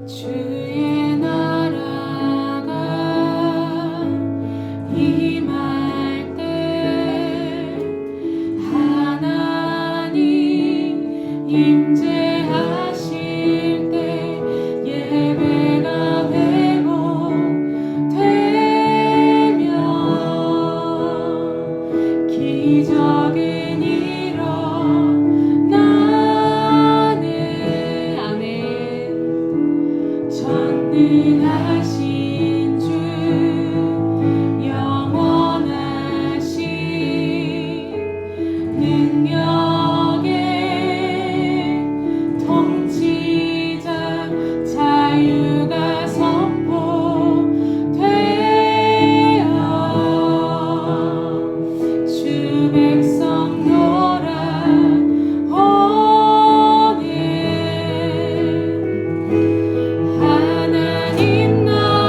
주의 나라가 임할 때 하나님 임재하실 때 예배가 회복되며 기적은 일어나네. 아멘. 전능하신 주 영원하신 능력의 통치자 자유가 선포되어 주 백성 돌아오네. 하나님 나라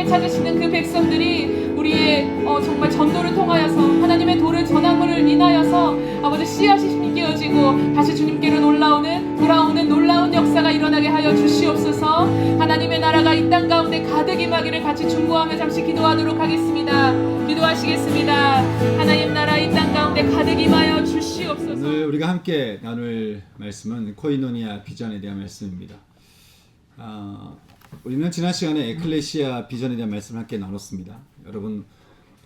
귀하게 찾으시는 그 백성들이 우리의 정말 전도를 통하여서 하나님의 도를 전함을 인하여서 아버지 씨앗이 끼어지고 다시 주님께로 돌아오는 놀라운 역사가 일어나게 하여 주시옵소서. 하나님의 나라가 이 땅 가운데 가득 임하기를 같이 중보하며 잠시 기도하도록 하겠습니다. 기도하시겠습니다. 하나님 나라 이 땅 가운데 가득 임하여 주시옵소서. 오늘 우리가 함께 나눌 말씀은 코이노니아 비전에 대한 말씀입니다. 우리는 지난 시간에 에클레시아 비전에 대한 말씀을 함께 나눴습니다. 여러분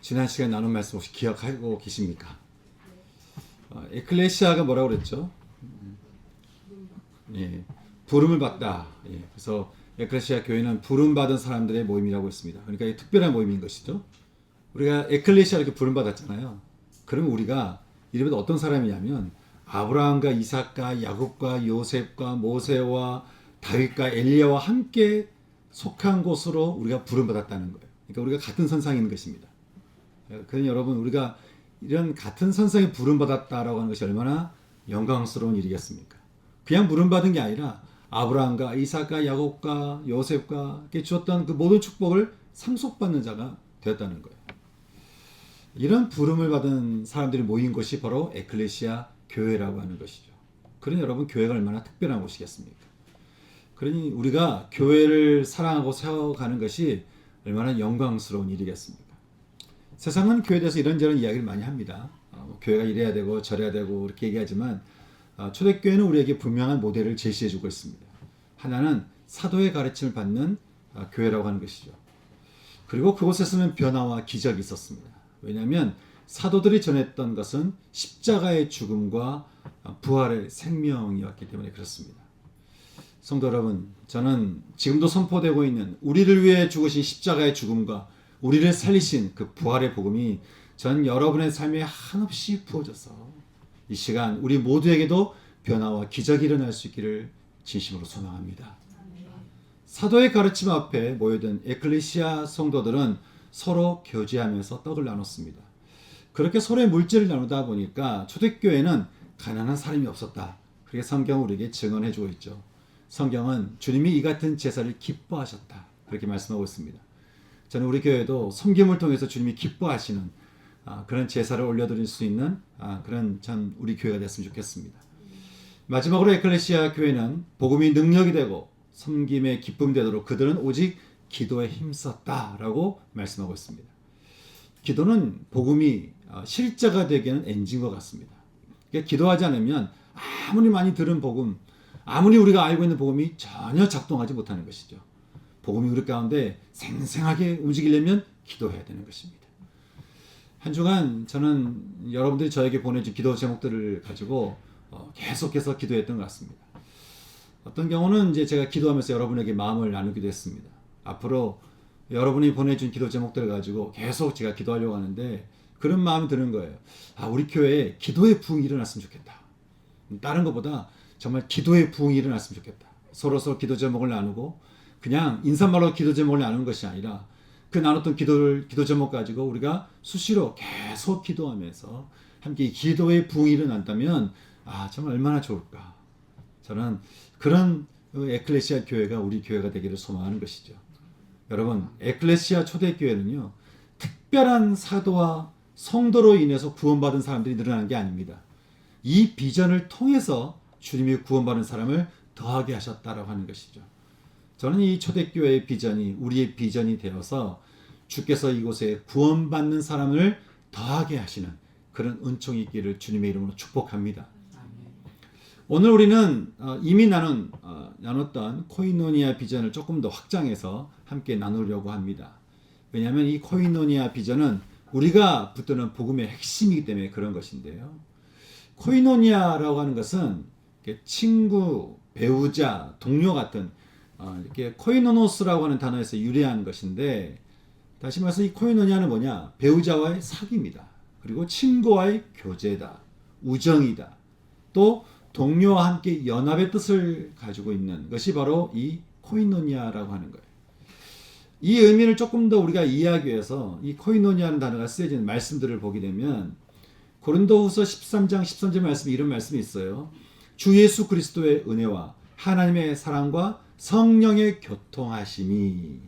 지난 시간에 나눈 말씀 혹시 기억하고 계십니까? 에클레시아가 뭐라고 그랬죠? 부름을 받다. 그래서 에클레시아 교회는 부름받은 사람들의 모임이라고 했습니다. 그러니까 이 특별한 모임인 것이죠. 우리가 에클레시아 이렇게 부름받았잖아요. 그러면 우리가 이름은 어떤 사람이냐면 아브라함과 이삭과 야곱과 요셉과 모세와 다윗과 엘리야와 함께 속한 곳으로 우리가 부름받았다는 거예요. 그러니까 우리가 같은 선상에 있는 것입니다. 그러니 여러분 우리가 이런 같은 선상에 부름받았다라고 하는 것이 얼마나 영광스러운 일이겠습니까? 그냥 부름받은 게 아니라 아브라함과 이삭과 야곱과 요셉과 주었던 그 모든 축복을 상속받는 자가 되었다는 거예요. 이런 부름을 받은 사람들이 모인 곳이 바로 에클레시아 교회라고 하는 것이죠. 그러니 여러분 교회가 얼마나 특별한 곳이겠습니까? 그러니 우리가 교회를 사랑하고 세워가는 것이 얼마나 영광스러운 일이겠습니까? 세상은 교회에 대해서 이런저런 이야기를 많이 합니다. 교회가 이래야 되고 저래야 되고 이렇게 얘기하지만 초대교회는 우리에게 분명한 모델을 제시해주고 있습니다. 하나는 사도의 가르침을 받는 교회라고 하는 것이죠. 그리고 그곳에서는 변화와 기적이 있었습니다. 왜냐하면 사도들이 전했던 것은 십자가의 죽음과 부활의 생명이었기 때문에 그렇습니다. 성도 여러분, 저는 지금도 선포되고 있는 우리를 위해 죽으신 십자가의 죽음과 우리를 살리신 그 부활의 복음이 전 여러분의 삶에 한없이 부어져서 이 시간 우리 모두에게도 변화와 기적이 일어날 수 있기를 진심으로 소망합니다. 사도의 가르침 앞에 모여든 에클레시아 성도들은 서로 교제하면서 떡을 나눴습니다. 그렇게 서로의 물질을 나누다 보니까 초대교회는 가난한 사람이 없었다. 그렇게 성경은 우리에게 증언해주고 있죠. 성경은 주님이 이 같은 제사를 기뻐하셨다. 그렇게 말씀하고 있습니다. 저는 우리 교회도 섬김을 통해서 주님이 기뻐하시는 그런 제사를 올려드릴 수 있는 그런 참 우리 교회가 됐으면 좋겠습니다. 마지막으로 에클레시아 교회는 복음이 능력이 되고 섬김의 기쁨이 되도록 그들은 오직 기도에 힘썼다라고 말씀하고 있습니다. 기도는 복음이 실제가 되기에는 엔진과 같습니다. 그러니까 기도하지 않으면 아무리 많이 들은 복음, 아무리 우리가 알고 있는 복음이 전혀 작동하지 못하는 것이죠. 복음이 우리 가운데 생생하게 움직이려면 기도해야 되는 것입니다. 한 주간 저는 여러분들이 저에게 보내준 기도 제목들을 가지고 계속해서 기도했던 것 같습니다. 어떤 경우는 이제 제가 기도하면서 여러분에게 마음을 나누기도 했습니다. 앞으로 여러분이 보내준 기도 제목들을 가지고 계속 제가 기도하려고 하는데 그런 마음이 드는 거예요. 우리 교회에 기도의 부흥이 일어났으면 좋겠다. 다른 것보다 정말 기도의 부흥이 일어났으면 좋겠다. 서로 기도 제목을 나누고 그냥 인사말로 기도 제목을 나누는 것이 아니라 그 나눴던 기도 제목 가지고 우리가 수시로 계속 기도하면서 함께 기도의 부흥이 일어난다면 정말 얼마나 좋을까. 저는 그런 에클레시아 교회가 우리 교회가 되기를 소망하는 것이죠. 여러분, 에클레시아 초대교회는요, 특별한 사도와 성도로 인해서 구원받은 사람들이 늘어나는 게 아닙니다. 이 비전을 통해서 주님이 구원받은 사람을 더하게 하셨다라고 하는 것이죠. 저는 이 초대교회의 비전이 우리의 비전이 되어서 주께서 이곳에 구원받는 사람을 더하게 하시는 그런 은총이 있기를 주님의 이름으로 축복합니다. 오늘 우리는 이미 나눴던 코이노니아 비전을 조금 더 확장해서 함께 나누려고 합니다. 왜냐하면 이 코이노니아 비전은 우리가 붙드는 복음의 핵심이기 때문에 그런 것인데요. 코이노니아라고 하는 것은 친구, 배우자, 동료 같은 이렇게 코이노노스라고 하는 단어에서 유래한 것인데, 다시 말해서 이 코이노니아는 뭐냐? 배우자와의 사귑이다. 그리고 친구와의 교제다. 우정이다. 또 동료와 함께 연합의 뜻을 가지고 있는 것이 바로 이 코이노니아라고 하는 거예요. 이 의미를 조금 더 우리가 이해하기 위해서 이 코이노니아라는 단어가 쓰여진 말씀들을 보게 되면 고린도후서 13장 13절 말씀에 이런 말씀이 있어요. 주 예수 그리스도의 은혜와 하나님의 사랑과 성령의 교통하심이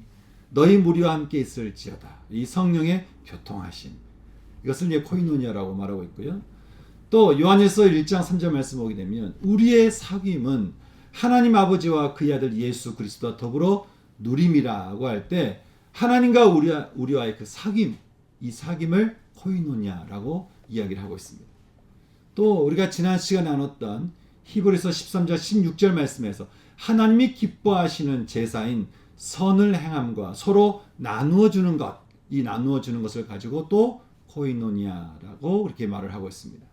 너희 무리와 함께 있을지어다. 이 성령의 교통하심. 이것을 이제 코이노니아라고 말하고 있고요. 또 요한일서 1장 3절 말씀 보게 되면 우리의 사귐은 하나님 아버지와 그의 아들 예수 그리스도와 더불어 누림이라고 할 때 하나님과 우리와의 그 사귐, 이 사귐을 코이노니아라고 이야기를 하고 있습니다. 또 우리가 지난 시간에 나눴던 히브리서 13절 16절 말씀에서 하나님이 기뻐하시는 제사인 선을 행함과 서로 나누어 주는 것, 이 나누어 주는 것을 가지고 또 코이노니아라고 그렇게 말을 하고 있습니다.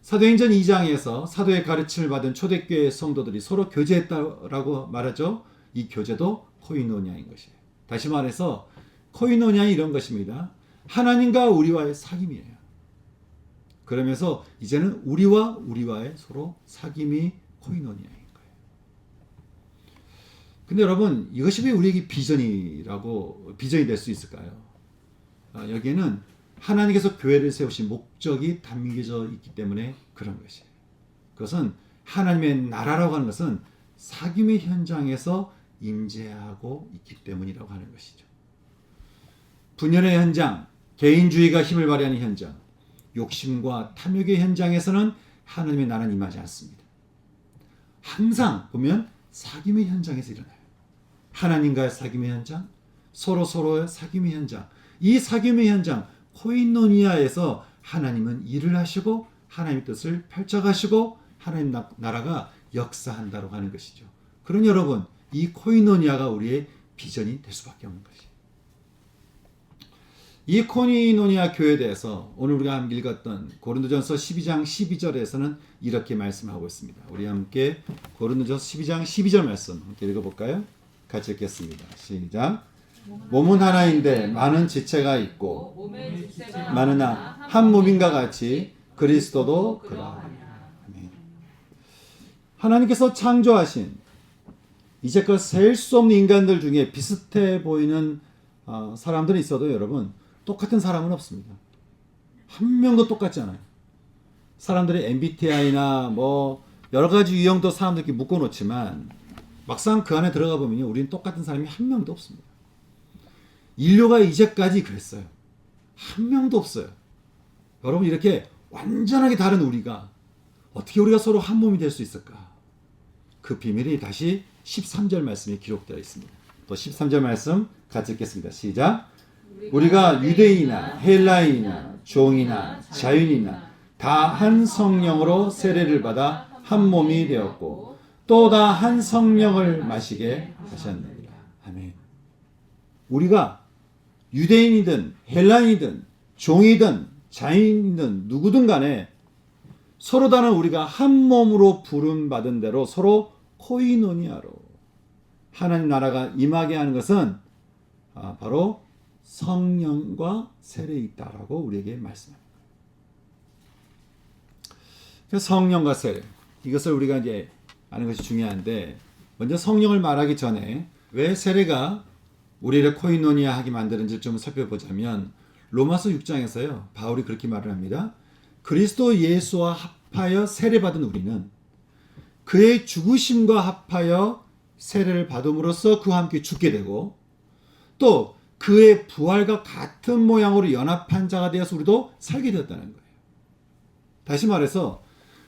사도행전 2장에서 사도의 가르침을 받은 초대교회 성도들이 서로 교제했다라고 말하죠. 이 교제도 코이노니아인 것이에요. 다시 말해서 코이노니아는 이런 것입니다. 하나님과 우리와의 사귐이에요. 그러면서 이제는 우리와의 서로 사귐이 코이노니아인 거예요. 근데 여러분, 이것이 왜 우리에게 비전이 될 수 있을까요? 여기에는 하나님께서 교회를 세우신 목적이 담겨져 있기 때문에 그런 것이에요. 그것은 하나님의 나라라고 하는 것은 사귐의 현장에서 임재하고 있기 때문이라고 하는 것이죠. 분열의 현장, 개인주의가 힘을 발휘하는 현장, 욕심과 탐욕의 현장에서는 하나님의 나라는 임하지 않습니다. 항상 보면 사귐의 현장에서 일어나요. 하나님과의 사귐의 현장, 서로의 사귐의 현장, 이 사귐의 현장, 코이노니아에서 하나님은 일을 하시고 하나님의 뜻을 펼쳐가시고 하나님 나라가 역사한다고 하는 것이죠. 그러니 여러분, 이 코이노니아가 우리의 비전이 될 수밖에 없는 것이에요. 이 코이노니아 교회에 대해서 오늘 우리가 함께 읽었던 고린도전서 12장 12절에서는 이렇게 말씀하고 있습니다. 우리 함께 고린도전서 12장 12절 말씀 함께 읽어볼까요? 같이 읽겠습니다. 시작. 몸은 하나인데 많은 지체가 있고 많으나 한 몸인가 같이 그리스도도 그러하니라. 아멘. 하나님께서 창조하신 이제껏 셀 수 없는 인간들 중에 비슷해 보이는 사람들이 있어도 여러분 똑같은 사람은 없습니다. 한 명도 똑같지 않아요. 사람들이 MBTI나 뭐 여러 가지 유형도 사람들끼리 묶어놓지만 막상 그 안에 들어가 보면요, 우리는 똑같은 사람이 한 명도 없습니다. 인류가 이제까지 그랬어요. 한 명도 없어요. 여러분, 이렇게 완전하게 다른 우리가 어떻게 우리가 서로 한 몸이 될 수 있을까? 그 비밀이 다시 13절 말씀에 기록되어 있습니다. 또 13절 말씀 같이 읽겠습니다. 시작. 우리가 유대인이나 헬라인이나 종이나 자유인이나 다 한 성령으로 세례를 받아 한 몸이 되었고 또 다 한 성령을 마시게 하셨느니라. 아멘. 우리가 유대인이든 헬라인이든 종이든 자유인이든 누구든 간에 서로 다른 우리가 한 몸으로 부름받은 대로 서로 코이노니아로 하나님 나라가 임하게 하는 것은 바로 성령과 세례에 있다라고 우리에게 말씀합니다. 성령과 세례, 이것을 우리가 이제 아는 것이 중요한데, 먼저 성령을 말하기 전에 왜 세례가 우리를 코이노니아 하게 만드는지 좀 살펴보자면, 로마서 6장에서요 바울이 그렇게 말을 합니다. 그리스도 예수와 합하여 세례받은 우리는 그의 죽으심과 합하여 세례를 받음으로써 그와 함께 죽게 되고 또 그의 부활과 같은 모양으로 연합한 자가 되어서 우리도 살게 되었다는 거예요. 다시 말해서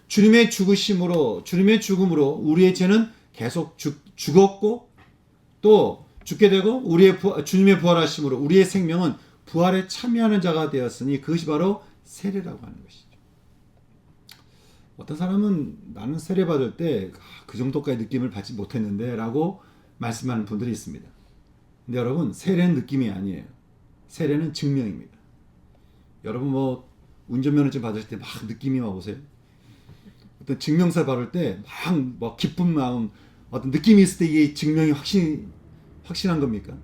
주님의 죽으심으로, 주님의 죽음으로 우리의 죄는 계속 죽었고 또 죽게 되고 주님의 부활하심으로 우리의 생명은 부활에 참여하는 자가 되었으니 그것이 바로 세례라고 하는 것이죠. 어떤 사람은 나는 세례 받을 때 그 정도까지 느낌을 받지 못했는데 라고 말씀하는 분들이 있습니다. 근데 여러분, 세례는 느낌이 아니에요. 세례는 증명입니다. 여러분 뭐 운전면허증 받으실 때 막 느낌이 막 오세요? 어떤 증명서 받을 때 막 기쁜 마음, 어떤 느낌이 있을 때 이게 증명이 확신한 겁니까?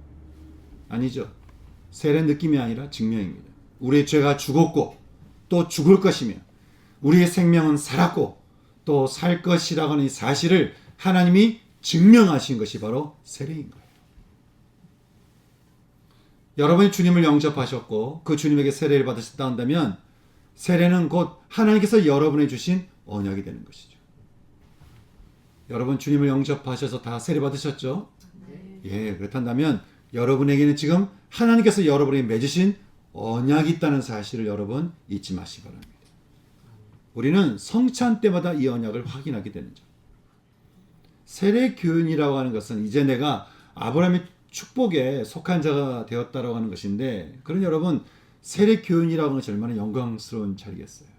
아니죠. 세례는 느낌이 아니라 증명입니다. 우리의 죄가 죽었고 또 죽을 것이며 우리의 생명은 살았고 또 살 것이라고 하는 이 사실을 하나님이 증명하신 것이 바로 세례인 거예요. 여러분이 주님을 영접하셨고 그 주님에게 세례를 받으셨다 한다면 세례는 곧 하나님께서 여러분에 주신 언약이 되는 것이죠. 여러분 주님을 영접하셔서 다 세례 받으셨죠? 네. 예, 그렇다면 여러분에게는 지금 하나님께서 여러분에게 맺으신 언약이 있다는 사실을 여러분 잊지 마시기 바랍니다. 우리는 성찬 때마다 이 언약을 확인하게 되는 점. 세례 교훈이라고 하는 것은 이제 내가 아브라함의 축복에 속한 자가 되었다라고 하는 것인데, 그런 여러분 세례 교훈이라고 하는 것이 얼마나 영광스러운 자리겠어요.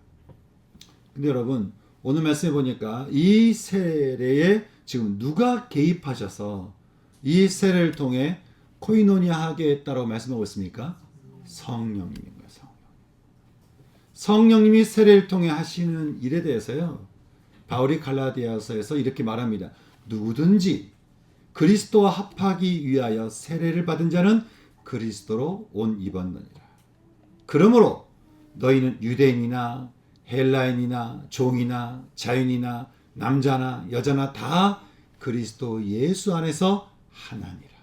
근데 여러분 오늘 말씀해 보니까 이 세례에 지금 누가 개입하셔서 이 세례를 통해 코이노니아 하게 했다라고 말씀하고 있습니까? 성령님인 거예요. 성령님이 세례를 통해 하시는 일에 대해서요, 바울이 갈라디아서에서 이렇게 말합니다. 누구든지 그리스도와 합하기 위하여 세례를 받은 자는 그리스도로 옷 입었느니라. 그러므로 너희는 유대인이나 헬라인이나 종이나 자유인이나 남자나 여자나 다 그리스도 예수 안에서 하나니라.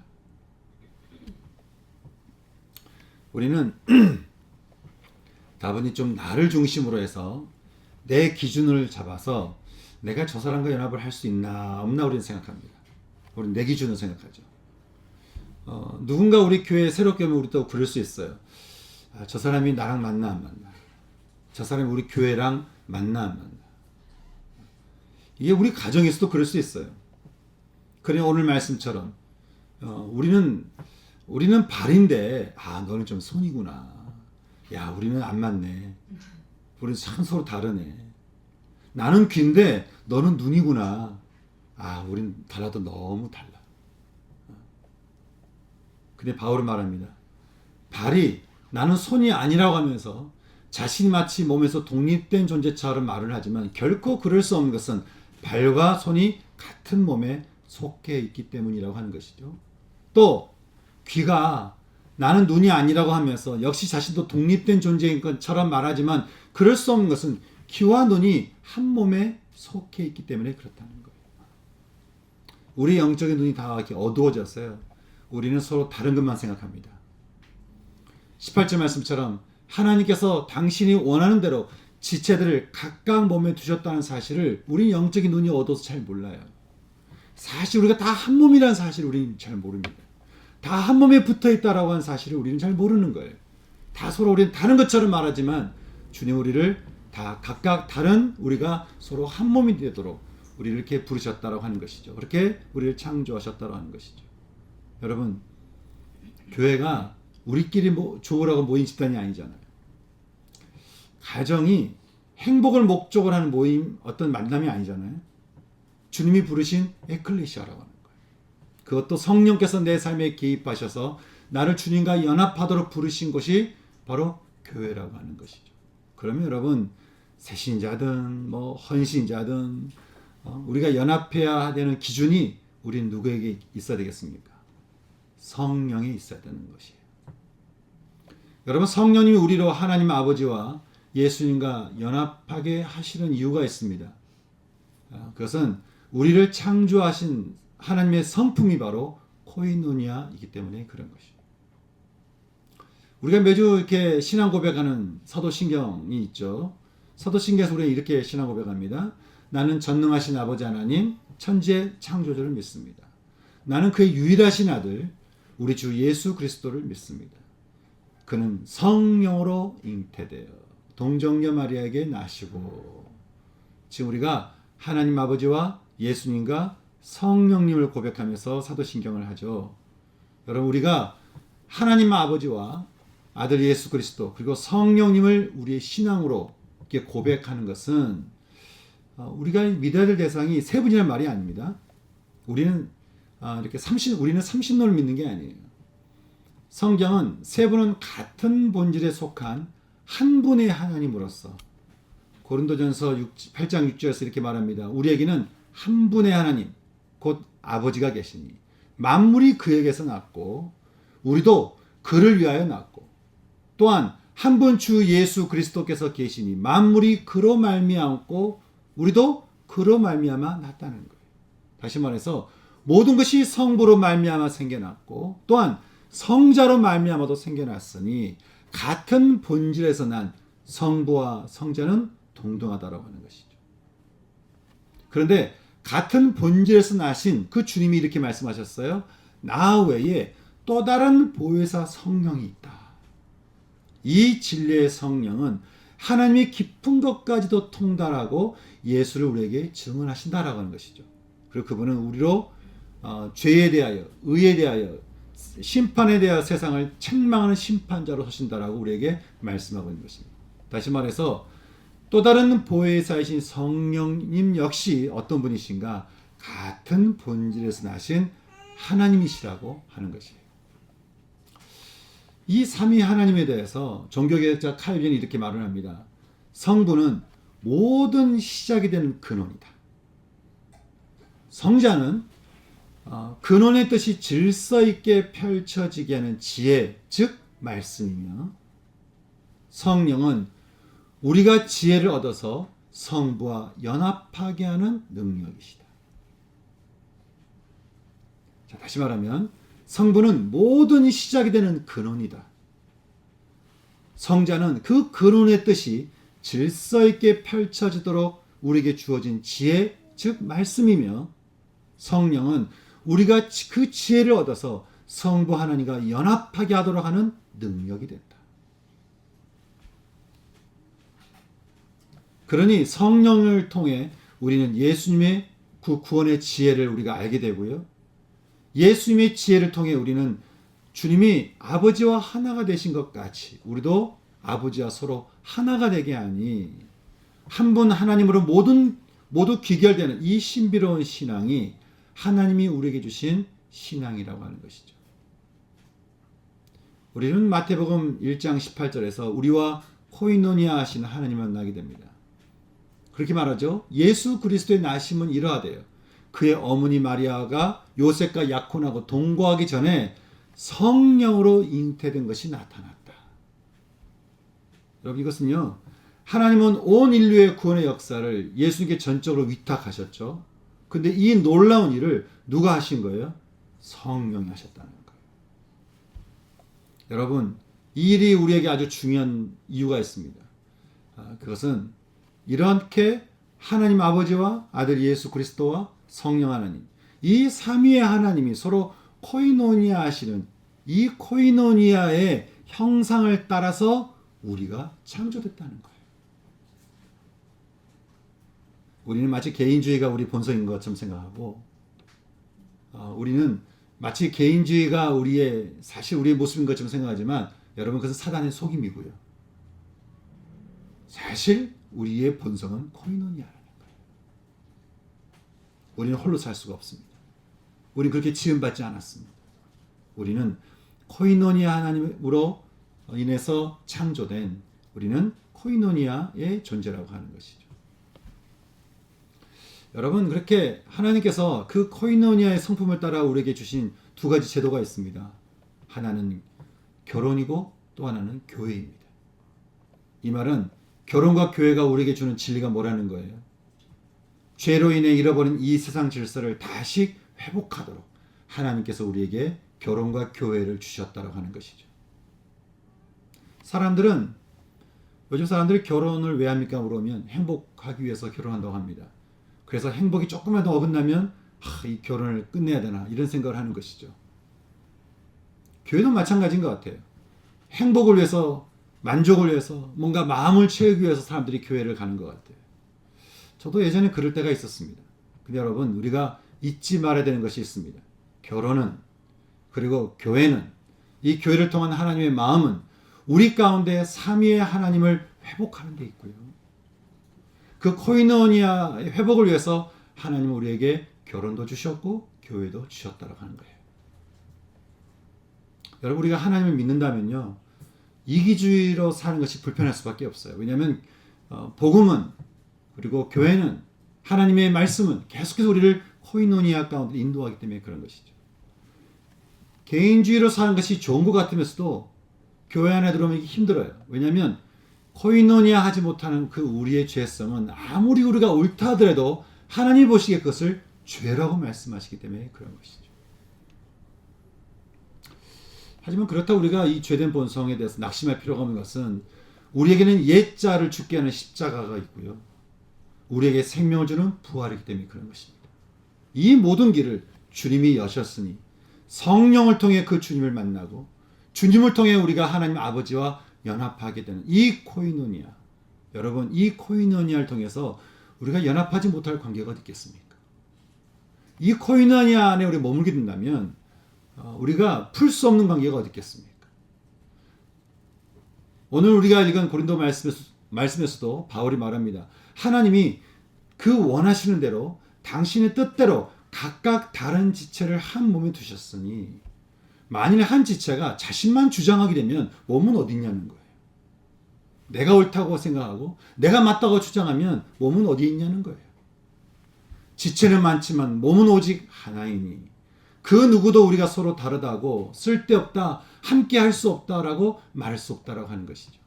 우리는 다분히 좀 나를 중심으로 해서 내 기준을 잡아서 내가 저 사람과 연합을 할 수 있나 없나 우리는 생각합니다. 우리는 내 기준을 생각하죠. 누군가 우리 교회에 새롭게 오면 우리도 그럴 수 있어요. 저 사람이 나랑 맞나 안 맞나, 저 사람이 우리 교회랑 맞나 안 맞나. 이게 우리 가정에서도 그럴 수 있어요. 그래 오늘 말씀처럼 우리는 발인데 너는 좀 손이구나. 야, 우리는 안 맞네. 우리는 참 서로 다르네. 나는 귀인데 너는 눈이구나. 우린 달라도 너무 달라. 근데 바울은 말합니다. 발이 나는 손이 아니라고 하면서 자신이 마치 몸에서 독립된 존재처럼 말을 하지만 결코 그럴 수 없는 것은 발과 손이 같은 몸에 속해 있기 때문이라고 하는 것이죠. 또 귀가 나는 눈이 아니라고 하면서 역시 자신도 독립된 존재인 것처럼 말하지만 그럴 수 없는 것은 귀와 눈이 한 몸에 속해 있기 때문에 그렇다는 거예요. 우리 영적인 눈이 다 이렇게 어두워졌어요. 우리는 서로 다른 것만 생각합니다. 18절 말씀처럼 하나님께서 당신이 원하는 대로 지체들을 각각 몸에 두셨다는 사실을 우리 영적인 눈이 어두워서 잘 몰라요. 사실 우리가 다 한 몸이라는 사실을 우리는 잘 모릅니다. 다 한 몸에 붙어있다라고 하는 사실을 우리는 잘 모르는 거예요. 다 서로 우리는 다른 것처럼 말하지만 주님 우리를 다 각각 다른 우리가 서로 한 몸이 되도록 우리를 이렇게 부르셨다라고 하는 것이죠. 그렇게 우리를 창조하셨다라고 하는 것이죠. 여러분, 교회가 우리끼리 좋으라고 모인 집단이 아니잖아요. 가정이 행복을 목적으로 하는 모임, 어떤 만남이 아니잖아요. 주님이 부르신 에클레시아라고 하는 거예요. 그것도 성령께서 내 삶에 개입하셔서 나를 주님과 연합하도록 부르신 것이 바로 교회라고 하는 것이죠. 그러면 여러분, 새신자든 헌신자든 우리가 연합해야 되는 기준이 우린 누구에게 있어야 되겠습니까? 성령에 있어야 되는 것이에요. 여러분, 성령님이 우리로 하나님 아버지와 예수님과 연합하게 하시는 이유가 있습니다. 그것은 우리를 창조하신 하나님의 성품이 바로 코이노니아이기 때문에 그런 것이죠. 우리가 매주 이렇게 신앙 고백하는 사도신경이 있죠. 사도신경에서 우리는 이렇게 신앙 고백합니다. 나는 전능하신 아버지 하나님, 천지의 창조주를 믿습니다. 나는 그의 유일하신 아들, 우리 주 예수 그리스도를 믿습니다. 그는 성령으로 잉태되어 동정녀 마리아에게 나시고, 지금 우리가 하나님 아버지와 예수님과 성령님을 고백하면서 사도신경을 하죠. 여러분, 우리가 하나님 아버지와 아들 예수 그리스도 그리고 성령님을 우리의 신앙으로 이렇게 고백하는 것은 우리가 믿어야 될 대상이 세 분이란 말이 아닙니다. 우리는 우리는 삼신론을 믿는 게 아니에요. 성경은 세 분은 같은 본질에 속한 한 분의 하나님으로서, 고린도전서 8장 6절에서 이렇게 말합니다. 우리에게는 한 분의 하나님 곧 아버지가 계시니 만물이 그에게서 났고 우리도 그를 위하여 났고, 또한 한 분 주 예수 그리스도께서 계시니 만물이 그로 말미암고 우리도 그로 말미암아 났다는 거예요. 다시 말해서 모든 것이 성부로 말미암아 생겨났고 또한 성자로 말미암아도 생겨났으니 같은 본질에서 난 성부와 성자는 동등하다라고 하는 것이죠. 그런데 같은 본질에서 나신 그 주님이 이렇게 말씀하셨어요. 나 외에 또 다른 보혜사 성령이 있다. 이 진리의 성령은 하나님의 깊은 것까지도 통달하고 예수를 우리에게 증언하신다라고 하는 것이죠. 그리고 그분은 우리로 죄에 대하여, 의에 대하여, 심판에 대하여 세상을 책망하는 심판자로 서신다라고 우리에게 말씀하고 있는 것입니다. 다시 말해서 또 다른 보혜사이신 성령님 역시 어떤 분이신가? 같은 본질에서 나신 하나님이시라고 하는 것이에요. 이 삼위 하나님에 대해서 종교개혁자 칼빈이 이렇게 말을 합니다. 성부는 모든 시작이 되는 근원이다. 성자는 근원의 뜻이 질서 있게 펼쳐지게 하는 지혜, 즉 말씀이며, 성령은 우리가 지혜를 얻어서 성부와 연합하게 하는 능력이시다. 자, 다시 말하면 성부는 모든 시작이 되는 근원이다. 성자는 그 근원의 뜻이 질서 있게 펼쳐지도록 우리에게 주어진 지혜, 즉 말씀이며, 성령은 우리가 그 지혜를 얻어서 성부 하나님과 연합하게 하도록 하는 능력이 된다. 그러니 성령을 통해 우리는 예수님의 그 구원의 지혜를 우리가 알게 되고요. 예수님의 지혜를 통해 우리는 주님이 아버지와 하나가 되신 것 같이 우리도 아버지와 서로 하나가 되게 하니 한 분 하나님으로 모두 귀결되는 이 신비로운 신앙이 하나님이 우리에게 주신 신앙이라고 하는 것이죠. 우리는 마태복음 1장 18절에서 우리와 코이노니아 하시는 하나님을 만나게 됩니다. 그렇게 말하죠. 예수 그리스도의 나심은 이러하대요. 그의 어머니 마리아가 요셉과 약혼하고 동거하기 전에 성령으로 잉태된 것이 나타났다. 여러분, 이것은요, 하나님은 온 인류의 구원의 역사를 예수님께 전적으로 위탁하셨죠. 근데 이 놀라운 일을 누가 하신 거예요? 성령이 하셨다는 거예요. 여러분, 이 일이 우리에게 아주 중요한 이유가 있습니다. 그것은 이렇게 하나님 아버지와 아들 예수 그리스도와 성령 하나님, 이 삼위의 하나님이 서로 코이노니아 하시는 이 코이노니아의 형상을 따라서 우리가 창조됐다는 거예요. 우리는 마치 개인주의가 우리 본성인 것처럼 생각하고, 우리는 마치 개인주의가 사실 우리의 모습인 것처럼 생각하지만, 여러분, 그것은 사단의 속임이고요. 사실 우리의 본성은 코이노니아라는 거예요. 우리는 홀로 살 수가 없습니다. 우리는 그렇게 지음받지 않았습니다. 우리는 코이노니아 하나님으로 인해서 창조된, 우리는 코이노니아의 존재라고 하는 것이죠. 여러분, 그렇게 하나님께서 그 코이노니아의 성품을 따라 우리에게 주신 두 가지 제도가 있습니다. 하나는 결혼이고 또 하나는 교회입니다. 이 말은 결혼과 교회가 우리에게 주는 진리가 뭐라는 거예요? 죄로 인해 잃어버린 이 세상 질서를 다시 회복하도록 하나님께서 우리에게 결혼과 교회를 주셨다고 하는 것이죠. 요즘 사람들이 결혼을 왜 합니까? 물으면 행복하기 위해서 결혼한다고 합니다. 그래서 행복이 조금만 더 어긋나면 이 결혼을 끝내야 되나 이런 생각을 하는 것이죠. 교회도 마찬가지인 것 같아요. 행복을 위해서, 만족을 위해서, 뭔가 마음을 채우기 위해서 사람들이 교회를 가는 것 같아요. 저도 예전에 그럴 때가 있었습니다. 근데 여러분, 우리가 잊지 말아야 되는 것이 있습니다. 결혼은, 그리고 교회는, 이 교회를 통한 하나님의 마음은 우리 가운데 삼위의 하나님을 회복하는 데 있고요. 그 코이노니아 회복을 위해서 하나님은 우리에게 결혼도 주셨고 교회도 주셨다고 하는 거예요. 여러분, 우리가 하나님을 믿는다면요, 이기주의로 사는 것이 불편할 수밖에 없어요. 왜냐하면 복음은, 그리고 교회는, 하나님의 말씀은 계속해서 우리를 코이노니아 가운데 인도하기 때문에 그런 것이죠. 개인주의로 사는 것이 좋은 것 같으면서도 교회 안에 들어오면 힘들어요. 왜냐하면 코이노니아 하지 못하는 그 우리의 죄성은 아무리 우리가 옳다 하더라도 하나님이 보시기에 그것을 죄라고 말씀하시기 때문에 그런 것이죠. 하지만 그렇다고 우리가 이 죄된 본성에 대해서 낙심할 필요가 없는 것은, 우리에게는 옛자를 죽게 하는 십자가가 있고요, 우리에게 생명을 주는 부활이기 때문에 그런 것입니다. 이 모든 길을 주님이 여셨으니 성령을 통해 그 주님을 만나고 주님을 통해 우리가 하나님 아버지와 연합하게 되는 이 코이노니아. 여러분, 이 코이노니아를 통해서 우리가 연합하지 못할 관계가 어디 있겠습니까? 이 코이노니아 안에 우리 머물게 된다면 우리가 풀 수 없는 관계가 어디 있겠습니까? 오늘 우리가 읽은 고린도 말씀에서도 바울이 말합니다. 하나님이 그 원하시는 대로 당신의 뜻대로 각각 다른 지체를 한 몸에 두셨으니 만일 한 지체가 자신만 주장하게 되면 몸은 어디 있냐는 거예요. 내가 옳다고 생각하고 내가 맞다고 주장하면 몸은 어디 있냐는 거예요. 지체는 많지만 몸은 오직 하나이니 그 누구도 우리가 서로 다르다고 쓸데없다, 함께 할 수 없다라고 말할 수 없다라고 하는 것이죠.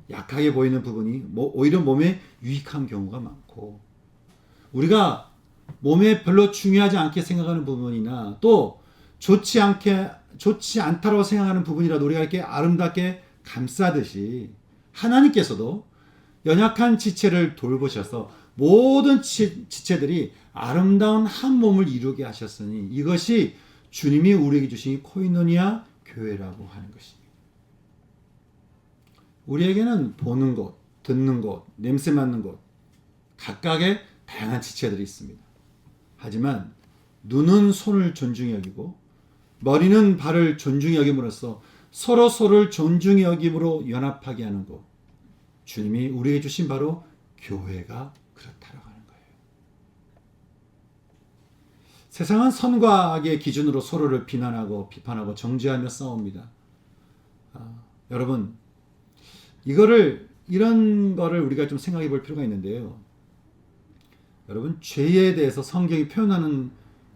약하게 보이는 부분이 오히려 몸에 유익한 경우가 많고 우리가 몸에 별로 중요하지 않게 생각하는 부분이나 또 좋지 않다고 생각하는 부분이라도 우리가 이렇게 아름답게 감싸듯이 하나님께서도 연약한 지체를 돌보셔서 모든 지체들이 아름다운 한 몸을 이루게 하셨으니 이것이 주님이 우리에게 주신 코이노니아 교회라고 하는 것입니다. 우리에게는 보는 것, 듣는 것, 냄새 맡는 것 각각의 다양한 지체들이 있습니다. 하지만 눈은 손을 존중히 여기고 머리는 발을 존중히 여김으로써 서로를 존중히 여김으로 연합하게 하는 것. 주님이 우리에게 주신 바로 교회가 그렇다라고 하는 거예요. 세상은 선과 악의 기준으로 서로를 비난하고 비판하고 정죄하며 싸웁니다. 여러분, 이런 거를 우리가 좀 생각해 볼 필요가 있는데요. 여러분, 죄에 대해서 성경이 표현하는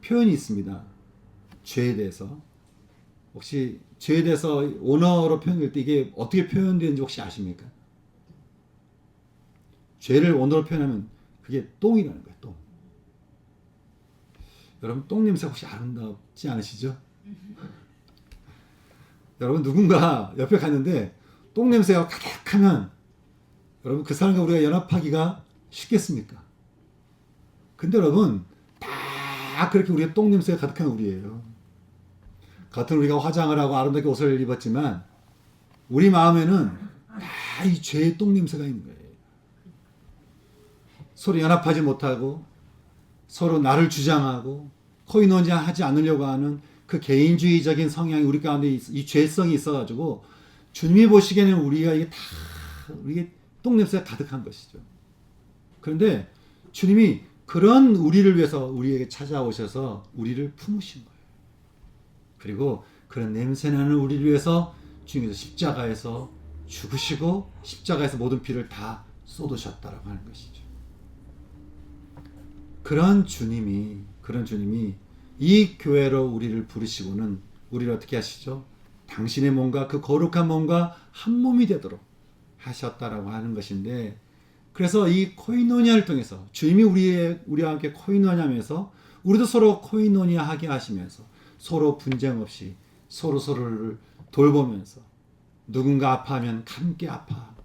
표현이 있습니다. 죄에 대해서. 혹시 죄에 대해서 원어로 표현할 때 이게 어떻게 표현되는지 혹시 아십니까? 죄를 원어로 표현하면 그게 똥이라는 거예요. 똥. 여러분, 똥 냄새 혹시 아름답지 않으시죠? 여러분, 누군가 옆에 갔는데 똥 냄새가 가득하면 여러분 그 사람과 우리가 연합하기가 쉽겠습니까? 근데 여러분 다 그렇게 우리의 똥 냄새가 가득한 우리예요. 같은 우리가 화장을 하고 아름답게 옷을 입었지만 우리 마음에는 다 이 죄의 똥 냄새가 있는 거예요. 서로 연합하지 못하고 서로 나를 주장하고 코이노니아 하지 않으려고 하는 그 개인주의적인 성향이 우리 가운데 이 죄성이 있어가지고 주님이 보시기에는 우리가 이게 다 우리의 똥 냄새가 가득한 것이죠. 그런데 주님이 그런 우리를 위해서 우리에게 찾아오셔서 우리를 품으신 거예요. 그리고 그런 냄새나는 우리를 위해서 주님께서 십자가에서 죽으시고 십자가에서 모든 피를 다 쏟으셨다라고 하는 것이죠. 그런 주님이 이 교회로 우리를 부르시고는 우리를 어떻게 하시죠? 당신의 몸과 그 거룩한 몸과 한 몸이 되도록 하셨다라고 하는 것인데, 그래서 이 코이노니아를 통해서 주님이 우리와 함께 코이노니아하면서 우리도 서로 코이노니아 하게 하시면서 서로 분쟁 없이 서로를 돌보면서 누군가 아파하면 함께 아파하고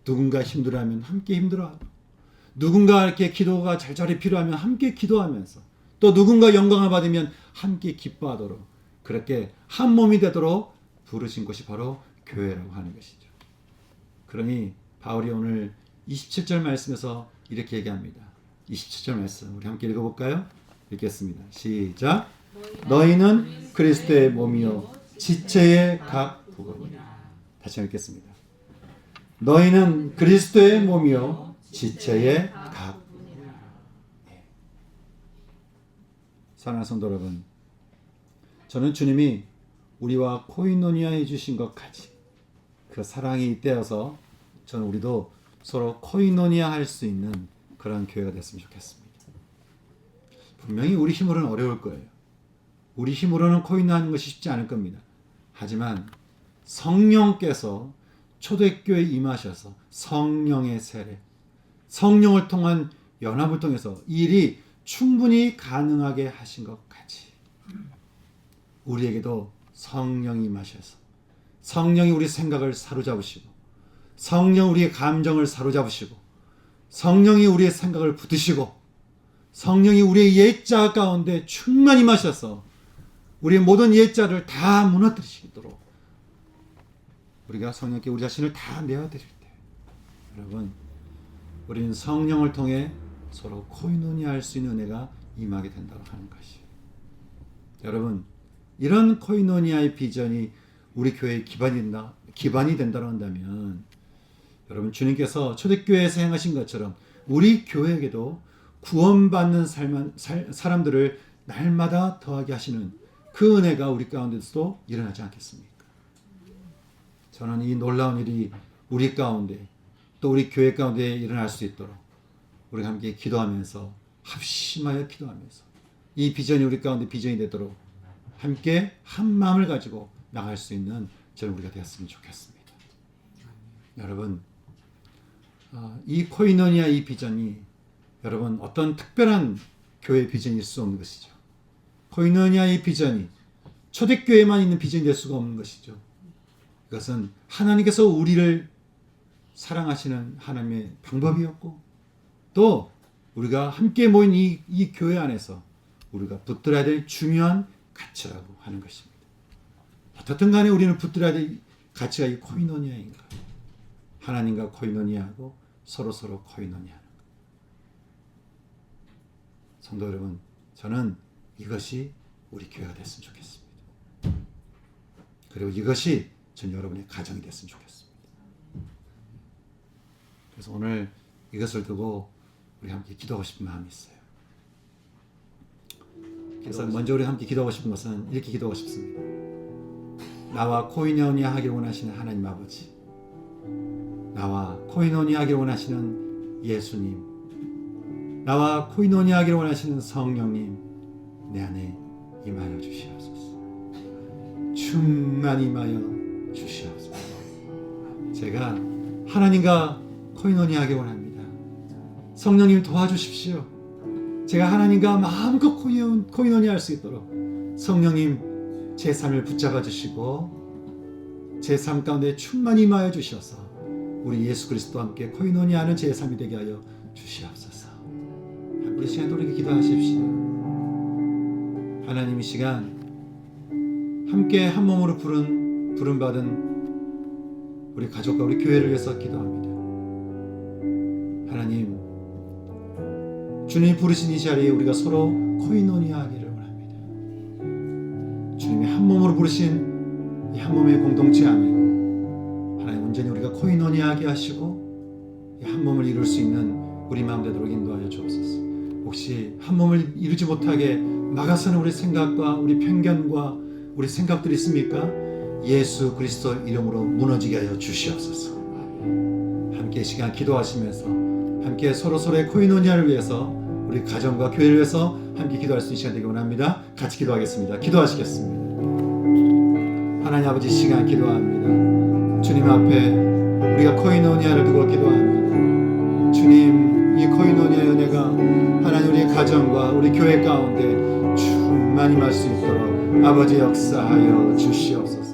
누군가 힘들어하면 함께 힘들어하고 누군가 이렇게 기도가 절절히 필요하면 함께 기도하면서 또 누군가 영광을 받으면 함께 기뻐하도록 그렇게 한 몸이 되도록 부르신 것이 바로 교회라고 하는 것이죠. 그러니 바울이 오늘 27절 말씀에서 이렇게 얘기합니다. 27절 말씀 우리 함께 읽어볼까요? 읽겠습니다. 시작. 너희는 그리스도의 몸이요 지체의 각 부분이라. 다시 읽겠습니다. 너희는 그리스도의 몸이요 지체의 각 부분이라. 사랑하는 성도 여러분, 저는 주님이 우리와 코이노니아 해주신 것 같이 그 사랑이 잇대어서 저는 우리도 서로 코이노니아 할 수 있는 그런 교회가 됐으면 좋겠습니다. 분명히 우리 힘으로는 어려울 거예요. 우리 힘으로는 코이노니아 하는 것이 쉽지 않을 겁니다. 하지만 성령께서 초대교회에 임하셔서 성령의 세례, 성령을 통한 연합을 통해서 이 일이 충분히 가능하게 하신 것 같이 우리에게도 성령이 임하셔서 성령이 우리 생각을 사로잡으시고 성령 우리의 감정을 사로잡으시고 성령이 우리의 생각을 붙드시고 성령이 우리의 옛자 가운데 충만히 임하셔서 우리의 모든 옛자를 다 무너뜨리시도록 우리가 성령께 우리 자신을 다 내어드릴 때 여러분 우리는 성령을 통해 서로 코이노니아할 수 있는 은혜가 임하게 된다고 하는 것이 여러분 이런 코이노니아의 비전이 우리 교회의 기반이 된다고 한다면 여러분 주님께서 초대교회에서 행하신 것처럼 우리 교회에게도 구원받는 사람들을 날마다 더하게 하시는 그 은혜가 우리 가운데서도 일어나지 않겠습니까? 저는 이 놀라운 일이 우리 가운데 또 우리 교회 가운데 일어날 수 있도록 우리가 함께 기도하면서 합심하여 기도하면서 이 비전이 우리 가운데 비전이 되도록 함께 한 마음을 가지고 나갈 수 있는 저는 우리가 되었으면 좋겠습니다. 여러분 이 코이노니아 이 비전이 여러분 어떤 특별한 교회 비전일 수 없는 것이죠. 코이노니아 이 비전이 초대교회만 있는 비전이 될 수가 없는 것이죠. 이것은 하나님께서 우리를 사랑하시는 하나님의 방법이었고 또 우리가 함께 모인 이 교회 안에서 우리가 붙들어야 될 중요한 가치라고 하는 것입니다. 어떻든 간에 우리는 붙들어야 될 가치가 이 코이노니아인가. 하나님과 코이노니아하고 서로 코이노니아하는 것. 성도 여러분, 저는 이것이 우리 교회가 됐으면 좋겠습니다. 그리고 이것이 전 여러분의 가정이 됐으면 좋겠습니다. 그래서 오늘 이것을 두고 우리 함께 기도하고 싶은 마음이 있어요. 그래서 먼저 우리 함께 기도하고 싶은 것은 이렇게 기도하고 싶습니다. 나와 코이노니아 하길 원하시는 하나님 아버지, 나와 코이노니아 하길 원하시는 예수님, 나와 코이노니아 하길 원하시는 성령님, 내 안에 임하여 주시옵소서. 충만히 임하여 주시옵소서. 제가 하나님과 코이노니아 하길 원합니다. 성령님 도와주십시오. 제가 하나님과 마음껏 코이노니아 할 수 있도록 성령님 제 삶을 붙잡아 주시고 제 삶 가운데 충만히 임하여 주셔서 우리 예수 그리스도와 함께 코이노니아하는 제 삶이 되게 하여 주시옵소서. 우리 시간 돌이켜 기도하십시오. 하나님 이 시간 함께 한 몸으로 부름받은 우리 가족과 우리 교회를 위해서 기도합니다. 하나님 주님이 부르신 이 자리에 우리가 서로 코이노니아 하기를 원합니다. 주님이 한 몸으로 부르신 이 한 몸의 공동체 안에 하나님 온전히 우리가 코이노니아 하게 하시고 이 한 몸을 이룰 수 있는 우리 마음 되도록 인도하여 주옵소서. 혹시 한 몸을 이루지 못하게 막아서는 우리 생각과 우리 편견과 우리 생각들이 있습니까? 예수 그리스도 이름으로 무너지게 하여 주시옵소서. 함께 이 시간 기도하시면서 함께 서로의 코이노니아를 위해서 우리 가정과 교회를 위해서 함께 기도할 수 있는 시간 되기 원합니다. 같이 기도하겠습니다. 기도하시겠습니다. 하나님 아버지 시간 기도합니다. 주님 앞에 우리가 코이노니아를 두고 기도합니다. 주님 이 코이노니아의 은혜가 하나님 우리 가정과 우리 교회 가운데 충만히 임할 수 있도록 아버지 역사하여 주시옵소서.